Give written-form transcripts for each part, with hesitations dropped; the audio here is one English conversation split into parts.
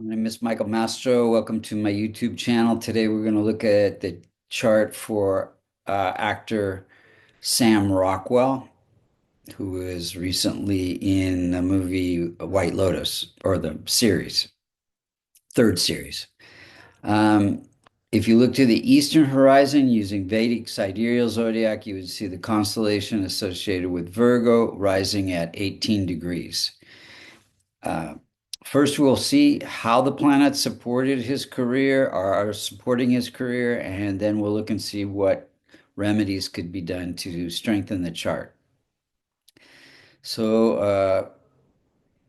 My name is Michael Mastro. Welcome to my YouTube channel. Today we're going to look at the chart for actor Sam Rockwell, who is recently in the movie White Lotus, or the series, third series. Um, if you look to the eastern horizon using Vedic sidereal zodiac, you would see the constellation associated with Virgo rising at 18 degrees. Uh, First, we'll see how the planets supported his career, are supporting his career, and then we'll look and see what remedies could be done to strengthen the chart. So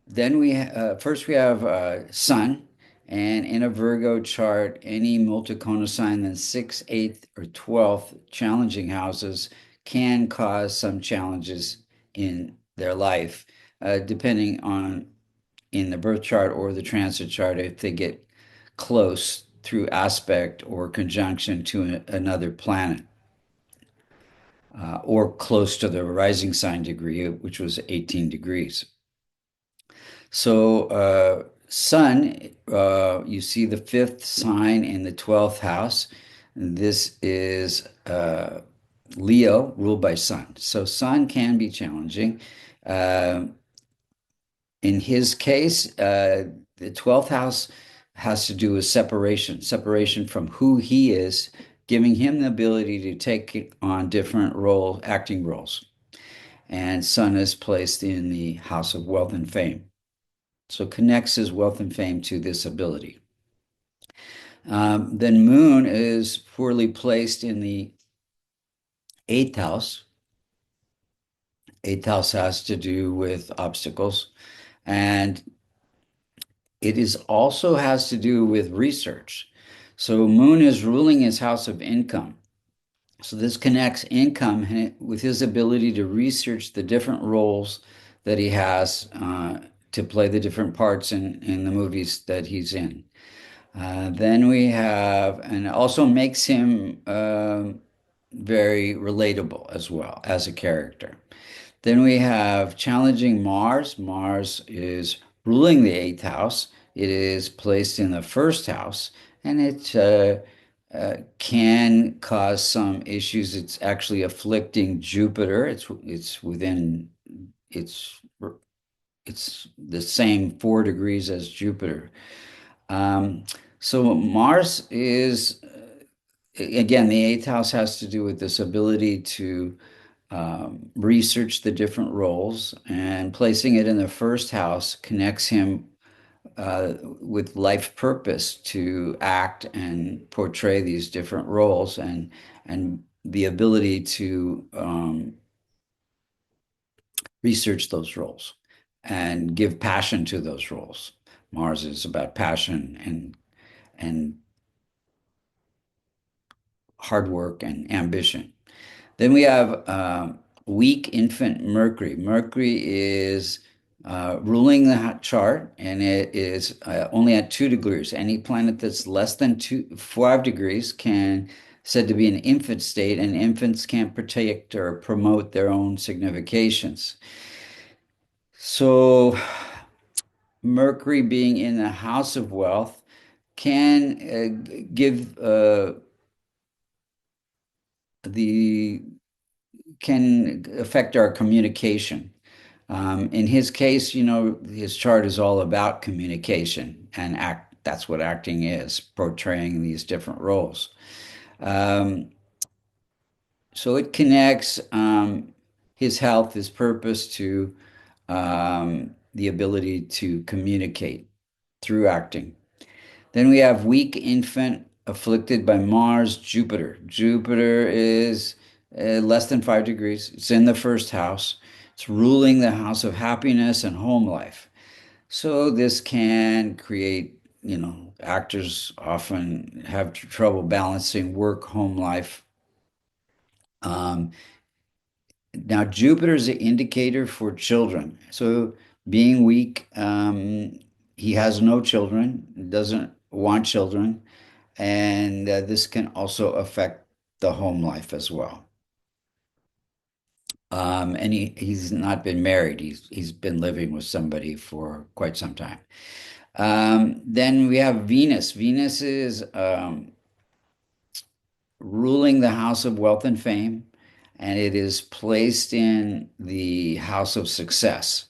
then first we have Sun, and in a Virgo chart, any multicona sign in sixth, eighth, or 12th challenging houses can cause some challenges in their life, depending on in the birth chart or the transit chart if they get close through aspect or conjunction to another planet, or close to the rising sign degree, which was 18 degrees. So, Sun, you see the fifth sign in the 12th house. And this is Leo, ruled by Sun. So, Sun can be challenging. Uh, In his case, the 12th house has to do with separation from who he is, giving him the ability to take on different acting roles. And Sun is placed in the house of wealth and fame. So connects his wealth and fame to this ability. Then Moon is poorly placed in the eighth house. Eighth house has to do with obstacles. And it is also has to do with research. So Moon is ruling his house of income. So this connects income with his ability to research the different roles that he has to play the different parts in the movies that he's in. Then we have, and it also makes him very relatable as well as a character. Then we have challenging Mars. Mars is ruling the eighth house. It is placed in the first house, and it can cause some issues. It's actually afflicting Jupiter. It's within it's it's the same 4 degrees as Jupiter. Um, so Mars is again, the eighth house has to do with this ability to research the different roles, and placing it in the first house connects him with life purpose to act and portray these different roles, and the ability to research those roles and give passion to those roles. Mars is about passion and hard work and ambition. Then we have weak infant Mercury. Mercury is ruling the chart, and it is only at 2 degrees. Any planet that's less than 5 degrees can said to be an infant state, and infants can't protect or promote their own significations. So Mercury being in the house of wealth can give the can affect our communication. In his case, his chart is all about communication and act. That's what acting is, portraying these different roles. Um, so it connects his health, his purpose to the ability to communicate through acting. Then we have weak infant afflicted by Mars, Jupiter. Jupiter is less than 5 degrees. It's in the first house. It's ruling the house of happiness and home life. So this can create, actors often have trouble balancing work, home life. Um, Now, Jupiter is an indicator for children. So being weak, he has no children, doesn't want children. And this can also affect the home life as well. And he's not been married. He's been living with somebody for quite some time. Then we have Venus. Venus is ruling the house of wealth and fame, and it is placed in the house of success.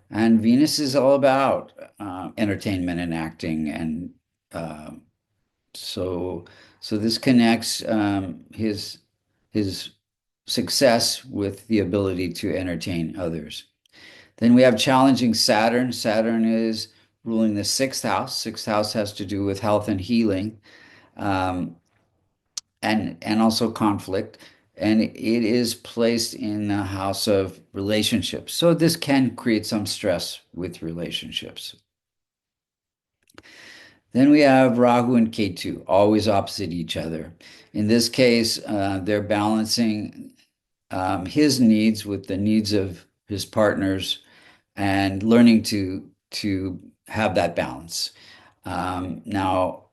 And Venus is all about entertainment and acting, and uh, so so this connects his success with the ability to entertain others. Then we have challenging Saturn. Saturn is ruling the sixth house. Sixth house has to do with health and healing, um, and also conflict. And it is placed in the house of relationships. So this can create some stress with relationships. Then we have Rahu and Ketu, always opposite each other. In this case, they're balancing his needs with the needs of his partners and learning to have that balance. Now,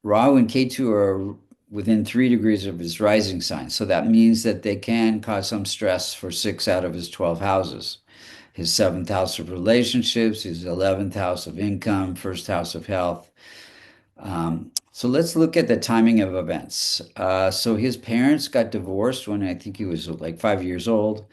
Rahu and Ketu are within 3 degrees of his rising sign, so that means that they can cause some stress for 6 out of his 12 houses. His seventh house of relationships, his 11th house of income, first house of health. So let's look at the timing of events. So his parents got divorced when I think he was like 5 years old.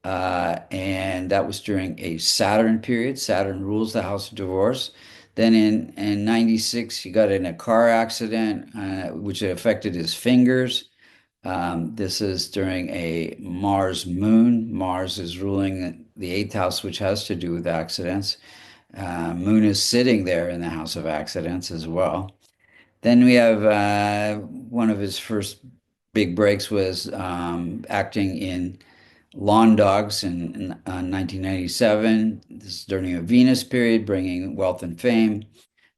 And that was during a Saturn period. Saturn rules the house of divorce. Then in 96, he got in a car accident, which affected his fingers. This is during a Mars moon. Mars is ruling the eighth house, which has to do with accidents. Moon is sitting there in the house of accidents as well. Then we have one of his first big breaks was acting in Lawn Dogs in 1997. This is during a Venus period, bringing wealth and fame.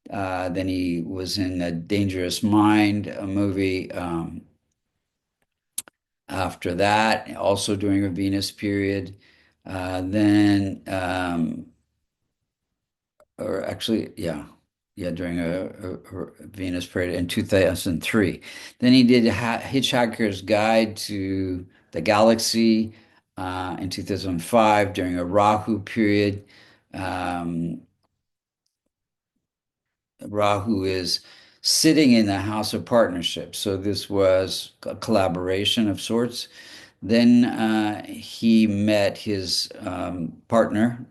Then he was in A Dangerous Mind, a movie after that, also during a Venus period. Then or actually, yeah, during a Venus period in 2003. Then he did Hitchhiker's Guide to the Galaxy in 2005 during a Rahu period. Um, Rahu is sitting in the house of partnership, so this was a collaboration of sorts. Then he met his partner,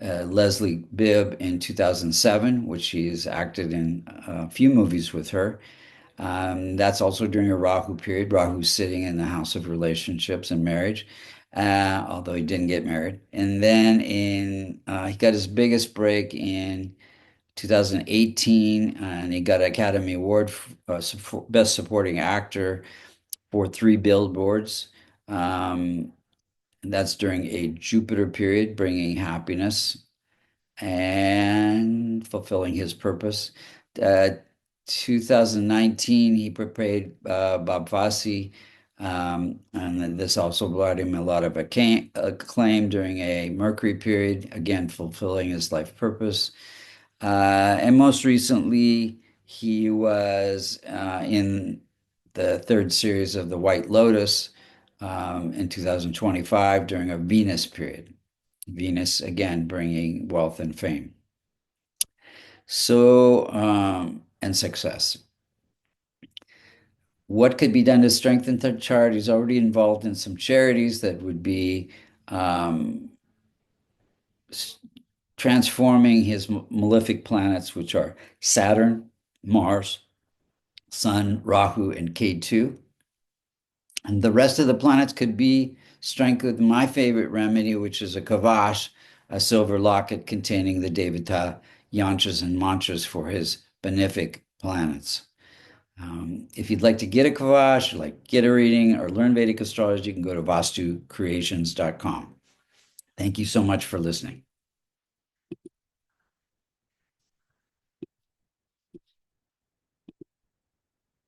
Leslie Bibb in 2007, which he's acted in a few movies with her. That's also during a Rahu period. Rahu's sitting in the house of relationships and marriage, although he didn't get married. And then he got his biggest break in 2018, and he got an Academy Award for Best Supporting Actor for Three Billboards. And that's during a Jupiter period, bringing happiness and fulfilling his purpose. Uh, 2019, he portrayed Bob Fosse, and then this also brought him a lot of acclaim during a Mercury period, again, fulfilling his life purpose. And most recently, he was in the third series of The White Lotus in 2025 during a Venus period. Venus, again, bringing wealth and fame. So, and success. What could be done to strengthen the chart? He's already involved in some charities that would be um, transforming his malefic planets, which are Saturn, Mars, Sun, Rahu, and Ketu. And the rest of the planets could be strengthened with my favorite remedy, which is a kavash, a silver locket containing the Devata yantras and mantras for his benefic planets. If you'd like to get a kavash, or like get a reading, or learn Vedic astrology, you can go to vastucreations.com. Thank you so much for listening.